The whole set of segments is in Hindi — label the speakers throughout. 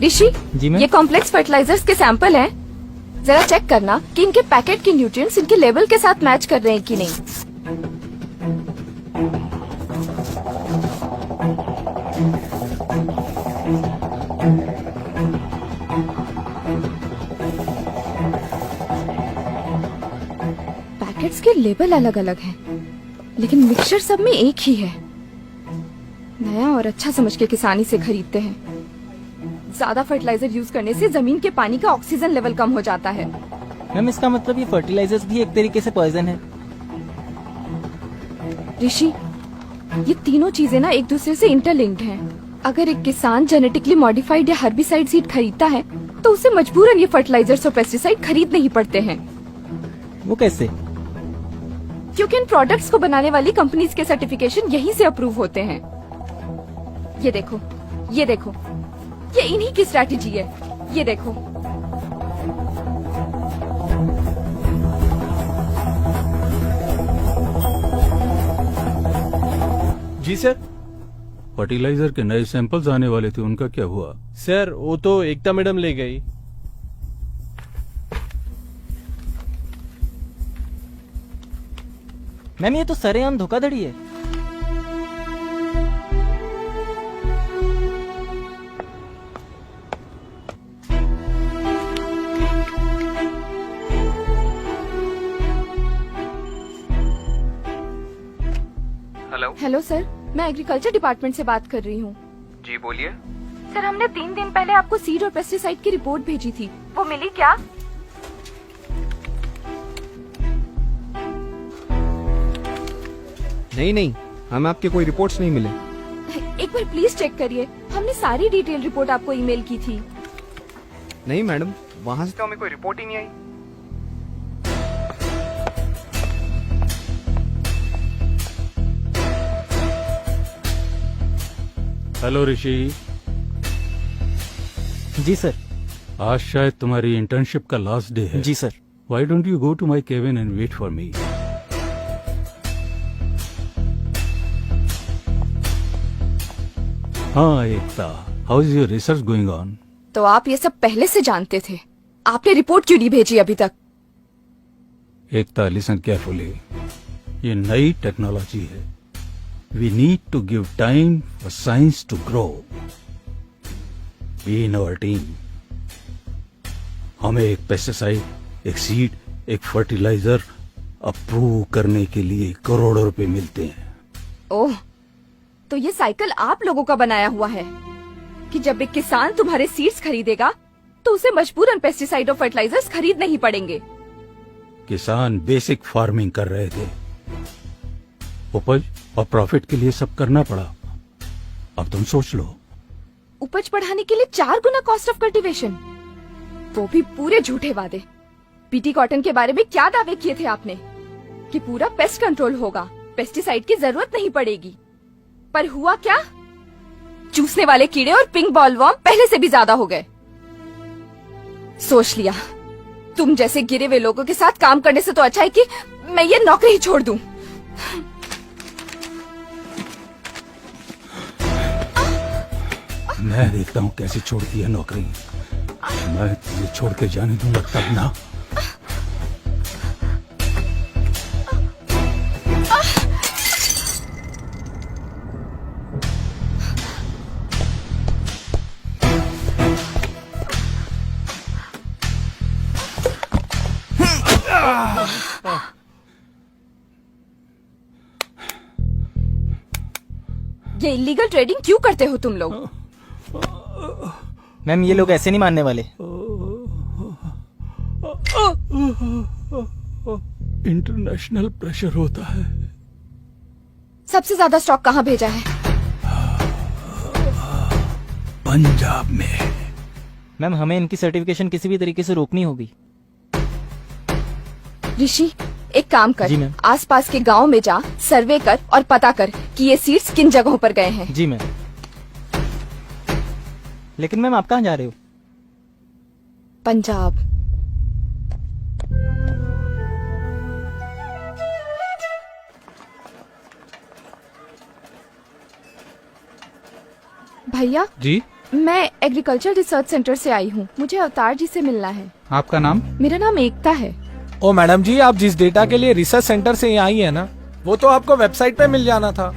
Speaker 1: ऋषि,
Speaker 2: जी मैम।
Speaker 1: ये कॉम्प्लेक्स फर्टिलाइजर्स के सैंपल हैं। जरा चेक करना कि इनके पैकेट के न्यूट्रिएंट्स इनके लेवल के साथ मैच कर रहे हैं कि नहीं। पैकेट्स के लेबल अलग अलग हैं, लेकिन मिक्सचर सब में एक ही है। नया और अच्छा समझ के किसानी से खरीदते हैं। ज्यादा फर्टिलाइजर यूज करने से जमीन के पानी का ऑक्सीजन लेवल कम हो जाता है।
Speaker 2: मैम इसका मतलब ये फर्टिलाइजर्स भी एक तरीके से पॉइजन है।
Speaker 1: ऋषि, ये तीनों चीजें ना एक दूसरे से इंटरलिंक्ड हैं। अगर एक किसान जेनेटिकली मॉडिफाइड या हर्बिसाइड सीड खरीदता है तो उसे मजबूरन ये फर्टिलाइजर्स और पेस्टिसाइड खरीदने ही पड़ते हैं,
Speaker 2: वो कैसे?
Speaker 1: क्योंकि इन प्रोडक्ट्स को बनाने वाली कंपनीज के सर्टिफिकेशन यहीं से अप्रूव होते हैं। ये देखो, ये देखो, ये इन्हीं की स्ट्रैटेजी है। ये देखो,
Speaker 3: जी सर।
Speaker 4: फर्टिलाइजर के नए सैंपल्स आने वाले थे, उनका क्या हुआ?
Speaker 3: सर वो तो एकता मैडम ले गई।
Speaker 2: मैम ये तो सरेआम धोखाधड़ी है।
Speaker 1: हेलो सर, मैं एग्रीकल्चर डिपार्टमेंट से बात कर रही हूँ।
Speaker 5: जी बोलिए।
Speaker 1: सर, हमने 3 दिन पहले आपको सीड और पेस्टिसाइड की रिपोर्ट भेजी थी, वो मिली क्या?
Speaker 5: नहीं, हमें आपके कोई रिपोर्ट्स नहीं मिले।
Speaker 1: एक बार प्लीज चेक करिए, हमने सारी डिटेल रिपोर्ट आपको ईमेल की थी।
Speaker 5: नहीं मैडम, वहाँ से तो हमें कोई रिपोर्ट ही नहीं आई।
Speaker 4: हेलो ऋषि,
Speaker 2: जी सर।
Speaker 4: आज शायद तुम्हारी इंटर्नशिप का लास्ट डे है।
Speaker 2: जी sir.
Speaker 4: Why don't you go to my cabin and wait for me? हाँ Ekta, how is your research going on?
Speaker 1: तो आप ये सब पहले से जानते थे, आपने रिपोर्ट क्यों नहीं भेजी अभी तक?
Speaker 4: एकता, लिसन केयरफुली, ये नई टेक्नोलॉजी है। We need to give time for science to grow. Be in our team. हमें एक पेस्टिसाइड, एक सीड, एक फर्टिलाइजर अप्रूव करने के लिए करोड़ों रुपए मिलते हैं।
Speaker 1: ओह, तो ये साइकिल आप लोगों का बनाया हुआ है कि जब एक किसान तुम्हारे सीड्स खरीदेगा तो उसे मजबूरन पेस्टिसाइड और फर्टिलाइजर्स खरीदने ही पड़ेंगे।
Speaker 4: किसान बेसिक फार्मिंग कर रहे थे, उपज और प्रॉफिट के लिए सब करना पड़ा। अब तुम सोच लो।
Speaker 1: उपज बढ़ाने के लिए 4 गुना कॉस्ट ऑफ कल्टीवेशन, वो भी पूरे झूठे वादे। पीटी कॉटन के बारे में क्या दावे किए थे आपने कि पूरा पेस्ट कंट्रोल होगा, पेस्टिसाइड की जरूरत नहीं पड़ेगी, पर हुआ क्या? चूसने वाले कीड़े और पिंक बॉलवर्म पहले से भी ज्यादा हो गए। सोच लिया, तुम जैसे गिरे हुए लोगों के साथ काम करने से तो अच्छा है कि मैं ये नौकरी ही छोड़ दूं।
Speaker 4: मैं देखता हूँ कैसे छोड़ती है नौकरी। मैं तुझे छोड़ के जाने दूंगा तब ना।
Speaker 1: ये इलीगल ट्रेडिंग क्यों करते हो तुम लोग?
Speaker 2: मैम ये लोग ऐसे नहीं मानने वाले।
Speaker 4: इंटरनेशनल प्रेशर होता है।
Speaker 1: सबसे ज्यादा स्टॉक कहाँ भेजा है?
Speaker 4: पंजाब में।
Speaker 2: मैम हमें इनकी सर्टिफिकेशन किसी भी तरीके से रोकनी होगी।
Speaker 1: ऋषि, एक काम कर,
Speaker 2: जी मैम।
Speaker 1: आसपास के गांव में जा, सर्वे कर और पता कर कि ये सीड्स किन जगहों पर गए हैं।
Speaker 2: जी मैम। लेकिन मैम आप कहाँ जा रहे हो?
Speaker 1: पंजाब। भैया,
Speaker 3: जी
Speaker 1: मैं एग्रीकल्चर रिसर्च सेंटर से आई हूँ, मुझे अवतार जी से मिलना है।
Speaker 6: आपका नाम?
Speaker 1: मेरा नाम एकता है।
Speaker 3: ओ मैडम जी, आप जिस डेटा के लिए रिसर्च सेंटर से यहाँ आई है ना, वो तो आपको वेबसाइट पे मिल जाना था।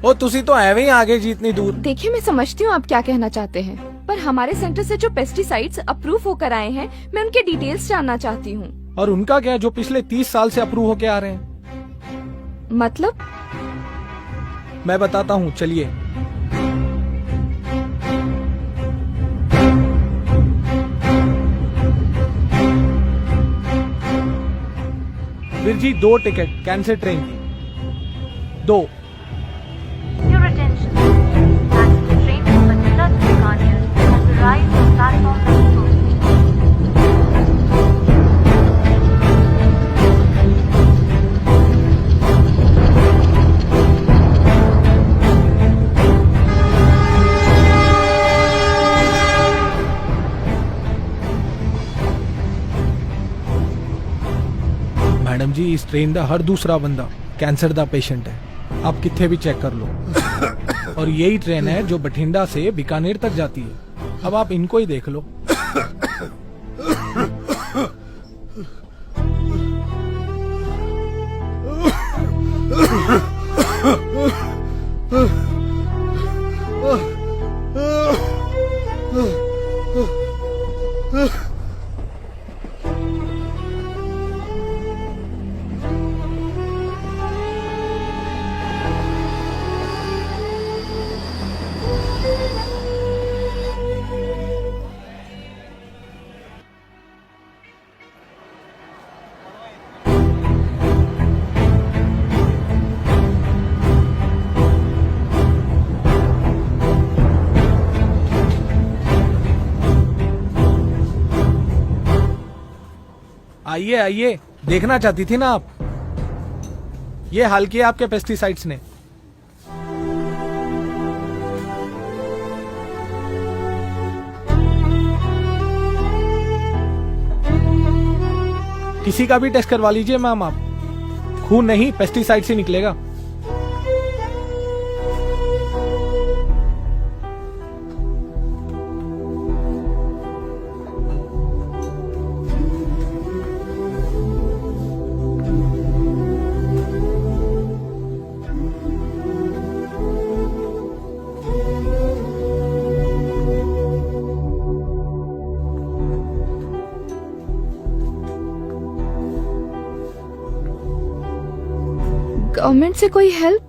Speaker 3: ओ तुसी तो एवे ही आगे जी इतनी दूर।
Speaker 1: देखिए, मैं समझती हूँ आप क्या कहना चाहते हैं, पर हमारे सेंटर से जो पेस्टिसाइड्स अप्रूव होकर आए हैं, मैं उनके डिटेल्स जानना चाहती हूँ।
Speaker 3: और उनका क्या, जो पिछले 30 साल से अप्रूव होके आ रहे हैं?
Speaker 1: मतलब?
Speaker 3: मैं बताता हूँ, चलिए। Veer ji 2 ticket cancel train की, 2।
Speaker 7: Your attention. Passenger train number 13 Bikaner has arrived on platform number 2.
Speaker 3: Madam जी, इस ट्रेन का हर दूसरा बंदा कैंसर का पेशेंट है, आप किथे भी चेक कर लो। और यही ट्रेन है जो बठिंडा से बीकानेर तक जाती है। अब आप इनको ही देख लो। आइए आइए, देखना चाहती थी ना आप, ये हाल किया आपके पेस्टिसाइड्स ने। किसी का भी टेस्ट करवा लीजिए मैम आप, खून नहीं पेस्टिसाइड से निकलेगा।
Speaker 1: गवर्नमेंट से कोई हेल्प?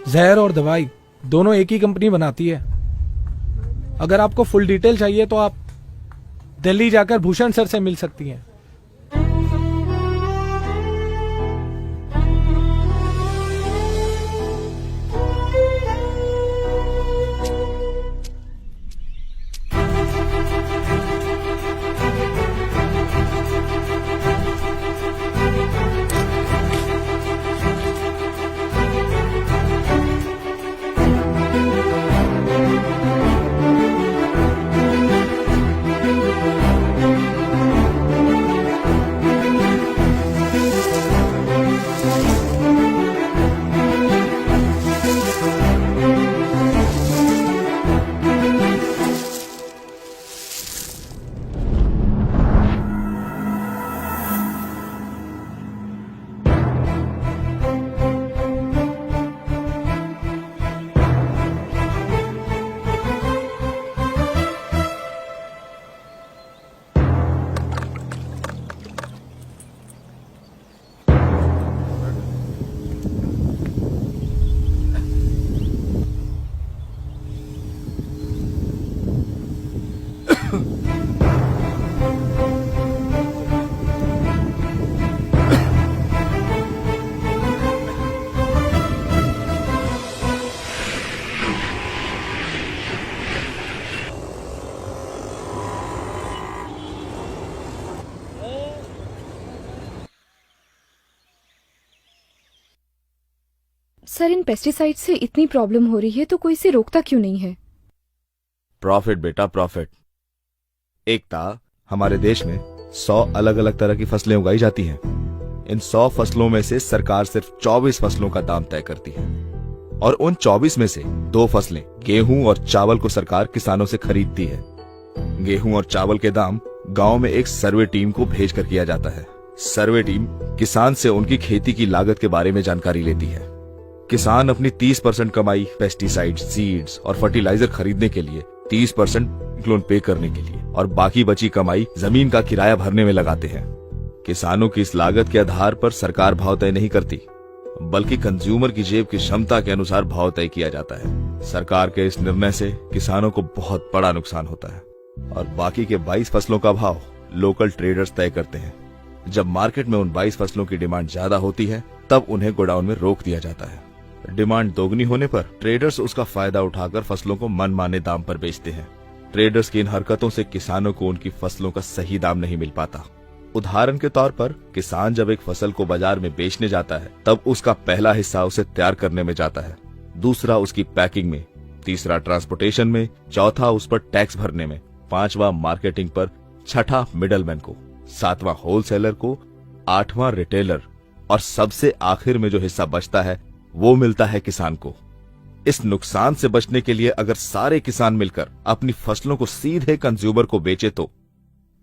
Speaker 3: जहर और दवाई दोनों एक ही कंपनी बनाती है। अगर आपको फुल डिटेल चाहिए तो आप दिल्ली जाकर भूषण सर से मिल सकती हैं।
Speaker 1: सर, इन पेस्टिसाइड से इतनी प्रॉब्लम हो रही है तो कोई इसे रोकता क्यों नहीं है?
Speaker 8: प्रॉफिट बेटा, प्रॉफिट। एकता, हमारे देश में 100 अलग अलग तरह की फसलें उगाई जाती हैं। इन 100 फसलों में से सरकार सिर्फ 24 फसलों का दाम तय करती है। और उन 24 में से 2 फसलें गेहूं और चावल को सरकार किसानों से खरीदती है। गेहूं और चावल के दाम गांव में एक सर्वे टीम को भेजकर किया जाता है। सर्वे टीम किसान से उनकी खेती की लागत के बारे में जानकारी लेती है। किसान अपनी 30% कमाई पेस्टिसाइड, सीड्स और फर्टिलाइजर खरीदने के लिए, 30% लोन पे करने के लिए और बाकी बची कमाई जमीन का किराया भरने में लगाते हैं। किसानों की इस लागत के आधार पर सरकार भाव तय नहीं करती, बल्कि कंज्यूमर की जेब की क्षमता के अनुसार भाव तय किया जाता है। सरकार के इस निर्णय से किसानों को बहुत बड़ा नुकसान होता है और बाकी के 22 फसलों का भाव लोकल ट्रेडर्स तय करते हैं। जब मार्केट में उन 22 फसलों की डिमांड ज्यादा होती है, तब उन्हें गोडाउन में रोक दिया जाता है। डिमांड दोगुनी होने पर ट्रेडर्स उसका फायदा उठाकर फसलों को मनमाने दाम पर बेचते हैं। ट्रेडर्स की इन हरकतों से किसानों को उनकी फसलों का सही दाम नहीं मिल पाता। उदाहरण के तौर पर किसान जब एक फसल को बाजार में बेचने जाता है, तब उसका पहला हिस्सा उसे तैयार करने में जाता है, दूसरा उसकी पैकिंग में, तीसरा ट्रांसपोर्टेशन में, चौथा उस पर टैक्स भरने में, पांचवा मार्केटिंग पर, छठा मिडलमैन को, सातवां होलसेलर को, आठवां रिटेलर और सबसे आखिर में जो हिस्सा बचता है वो मिलता है किसान को। इस नुकसान से बचने के लिए अगर सारे किसान मिलकर अपनी फसलों को सीधे कंज्यूमर को बेचे तो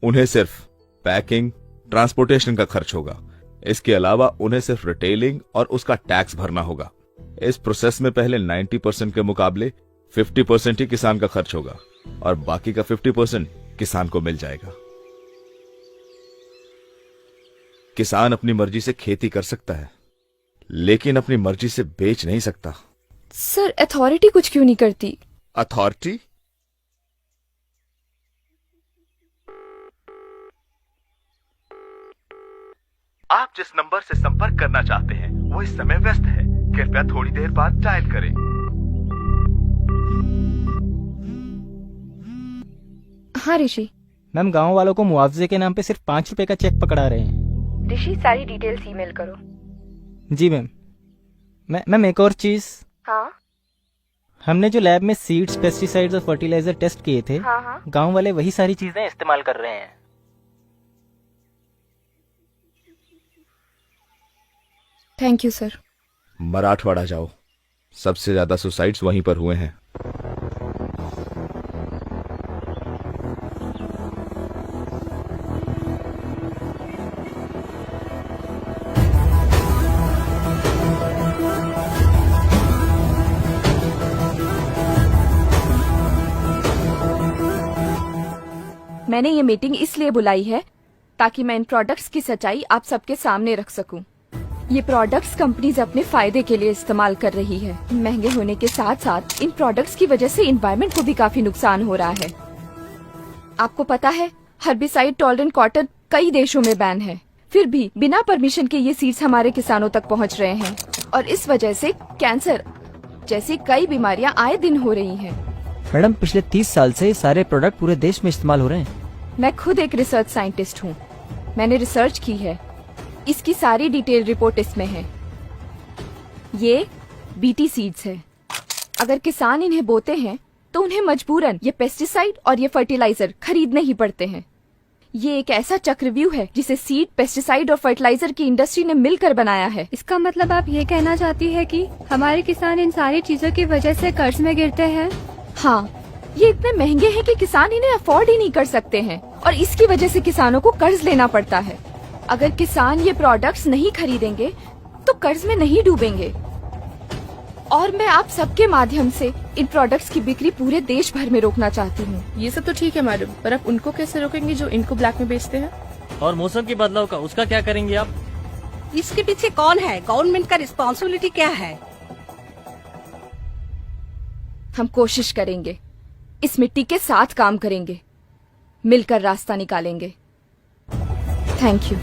Speaker 8: उन्हें सिर्फ पैकिंग, ट्रांसपोर्टेशन का खर्च होगा। इसके अलावा उन्हें सिर्फ रिटेलिंग और उसका टैक्स भरना होगा। इस प्रोसेस में पहले 90% के मुकाबले 50% ही किसान का खर्च होगा और बाकी का 50% किसान को मिल जाएगा। किसान अपनी मर्जी से खेती कर सकता है, लेकिन अपनी मर्जी से बेच नहीं सकता।
Speaker 1: सर, अथॉरिटी कुछ क्यों नहीं करती?
Speaker 8: अथॉरिटी? आप जिस नंबर से संपर्क करना चाहते हैं वो इस समय व्यस्त है। कृपया थोड़ी देर बाद डायल करें।
Speaker 1: हाँ ऋषि।
Speaker 2: मैम, गांव वालों को मुआवजे के नाम पे सिर्फ 5 रुपए का चेक पकड़ा रहे हैं।
Speaker 1: ऋषि, सारी डिटेल्स ईमेल करो।
Speaker 2: जी मैम। मैम, एक और चीज।
Speaker 1: हाँ
Speaker 2: हमने जो लैब में सीड्स, पेस्टिसाइड्स और फर्टिलाइजर टेस्ट किए थे,
Speaker 1: हाँ।
Speaker 2: गांव वाले वही सारी चीजें इस्तेमाल कर रहे हैं।
Speaker 1: Thank you sir.
Speaker 8: मराठवाड़ा जाओ, सबसे ज्यादा सुसाइड्स वहीं पर हुए हैं।
Speaker 1: मैंने ये मीटिंग इसलिए बुलाई है ताकि मैं इन प्रोडक्ट्स की सच्चाई आप सबके सामने रख सकूं। ये प्रोडक्ट्स कंपनीज अपने फायदे के लिए इस्तेमाल कर रही है। महंगे होने के साथ साथ इन प्रोडक्ट्स की वजह से एनवायरनमेंट को भी काफी नुकसान हो रहा है। आपको पता है, हर्बिसाइड टॉलरेंट कॉटन कई देशों में बैन है, फिर भी बिना परमिशन के ये सीड्स हमारे किसानों तक पहुंच रहे हैं और इस वजह से कैंसर जैसी कई बीमारियां आए दिन हो रही हैं।
Speaker 6: मैडम, पिछले 30 साल से ये सारे प्रोडक्ट पूरे देश में इस्तेमाल हो रहे हैं।
Speaker 1: मैं खुद एक रिसर्च साइंटिस्ट हूँ। मैंने रिसर्च की है। इसकी सारी डिटेल रिपोर्ट इसमें है। ये बीटी सीड्स है। अगर किसान इन्हें बोते हैं तो उन्हें मजबूरन ये पेस्टिसाइड और ये फर्टिलाइजर खरीदने ही पड़ते हैं। ये एक ऐसा चक्रव्यूह है जिसे सीड, पेस्टिसाइड और फर्टिलाइजर की इंडस्ट्री ने मिलकर बनाया है।
Speaker 9: इसका मतलब आप ये कहना चाहती है कि हमारे किसान इन सारी चीजों की वजह से कर्ज में गिरते हैं?
Speaker 1: हाँ, ये इतने महंगे हैं कि किसान इन्हें अफोर्ड ही नहीं कर सकते हैं और इसकी वजह से किसानों को कर्ज लेना पड़ता है। अगर किसान ये प्रोडक्ट्स नहीं खरीदेंगे तो कर्ज में नहीं डूबेंगे। और मैं आप सबके माध्यम से इन प्रोडक्ट्स की बिक्री पूरे देश भर में रोकना चाहती हूँ।
Speaker 10: ये सब तो ठीक है मैडम, पर आप उनको कैसे रोकेंगे जो इनको ब्लैक में बेचते हैं?
Speaker 11: और मौसम के बदलाव का उसका क्या करेंगे आप?
Speaker 12: इसके पीछे कौन है? गवर्नमेंट का रिस्पॉन्सिबिलिटी क्या है?
Speaker 1: हम कोशिश करेंगे, इस मिट्टी के साथ काम करेंगे, मिलकर रास्ता निकालेंगे। Thank you.